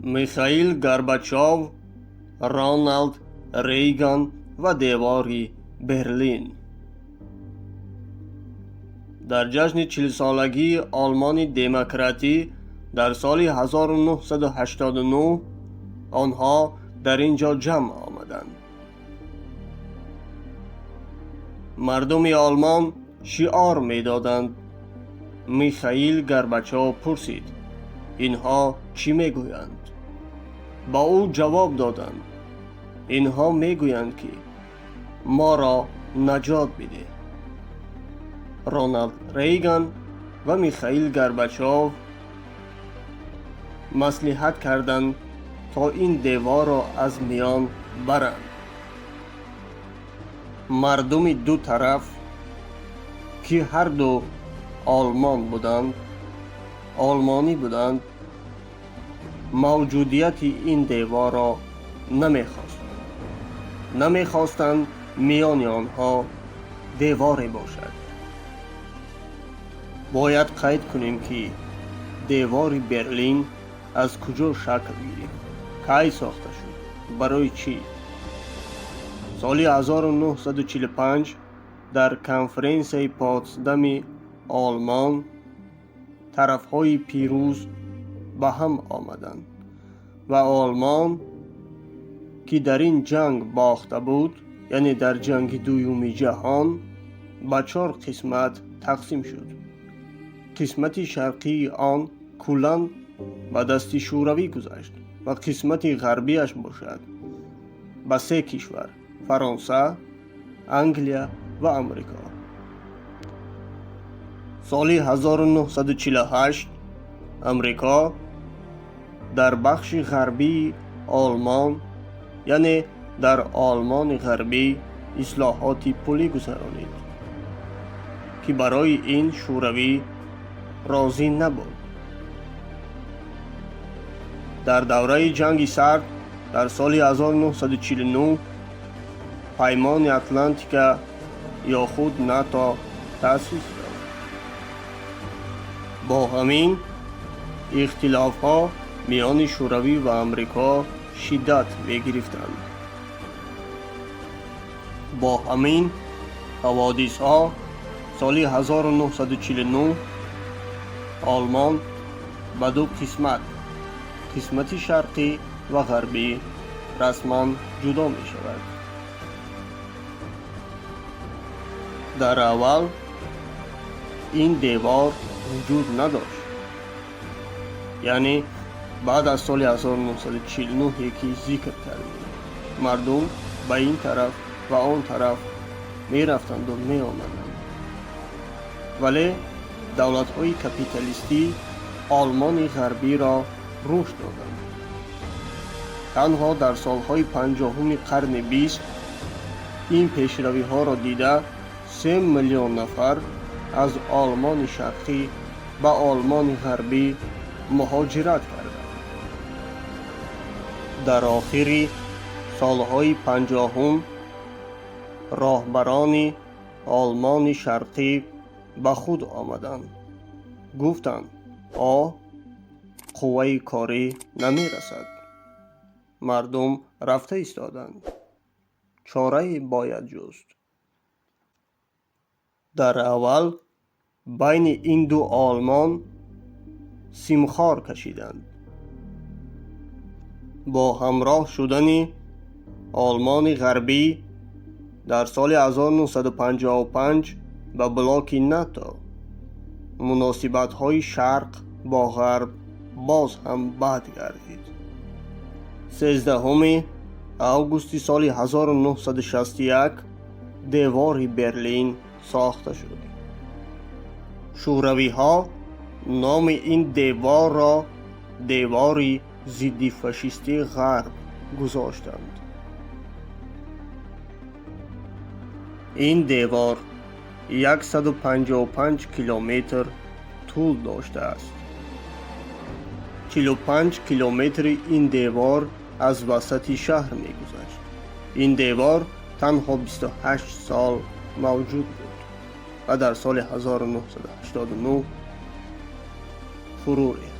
میخائیل گورباچوف، رونالد ریگان و دیواری برلین. در جشن 40 سالگی آلمان دموکراتی در سال 1989 آنها در اینجا جمع آمدند. مردم آلمان شعار می‌دادند. میخائیل گورباچوف پرسید اینها چی میگویند؟ با او جواب دادند اینها میگویند که ما را نجات بده. رونالد ریگان و میخائیل گورباچوف مصلحت کردند تا این دیوار را از میان برند. مردم دو طرف که هر دو آلمانی بودند موجودیت این دیوار را نمیخواستند میان آنها دیواری باشد. باید قید کنیم که دیوار برلین از کجا شکل گرفت؟ کی ساخته شد؟ برای چی؟ سال 1945 در کنفرانس پاتسدم آلمان طرفهای پیروز به هم آمدند و آلمان که در این جنگ باخته بود، یعنی در جنگ دوم جهان، به 4 قسمت تقسیم شد. قسمت شرقی آن کلاً به دست شوروی گذشت و قسمت غربیش باشد به 3 کشور: فرانسه، انگلیا و امریکا. سال 1948 امریکا در بخش غربی آلمان، یعنی در آلمان غربی، اصلاحات پولی گذرانید که برای این شوروی راضی نبود. در دوره جنگ سرد در سال 1949 پیمان اتلانتیک یا خود ناتو تأسیس شد. با همین اختلاف ها میان شوروی و امریکا شدت می‌گرفتند. با همین حوادث ها سال 1949 آلمان به 2 قسمت شرقی و غربی رسما جدا می شود. در اول این دیوار وجود نداشت، یعنی بعد از سال 1949 که ذکر کردیم مردم به این طرف و آن طرف می رفتند و می آمدند. ولی دولت های کپیتالیستی آلمان غربی را رشد دادند. تنها در سالهای 50 قرن 20 این پیشروی ها را دیده 3 میلیون نفر از آلمان شرقی به آلمان غربی مهاجرت کردند. در آخر سالهای 50 راهبران آلمان شرقی به خود آمدند. گفتند قوه کاری نمی رسد. مردم رفته ایستادند. چاره باید جست. در اول بین این دو آلمان سیمخوار کشیدند. با همراه شدن آلمان غربی در سال 1955 به بلاک ناتو مناسبت های شرق با غرب باز هم بد گردید. 13 آگوست سال 1961 دیوار برلین ساخته شد. شوروی ها نام این دیوار را دیواری ضد فاشیستی غرب گذاشتند. این دیوار 155 کیلومتر طول داشته است. 45 کیلومتر این دیوار از وسط شهر می گذشت. این دیوار تنها 28 سال موجود بود و در سال 1989 فرو ریخت.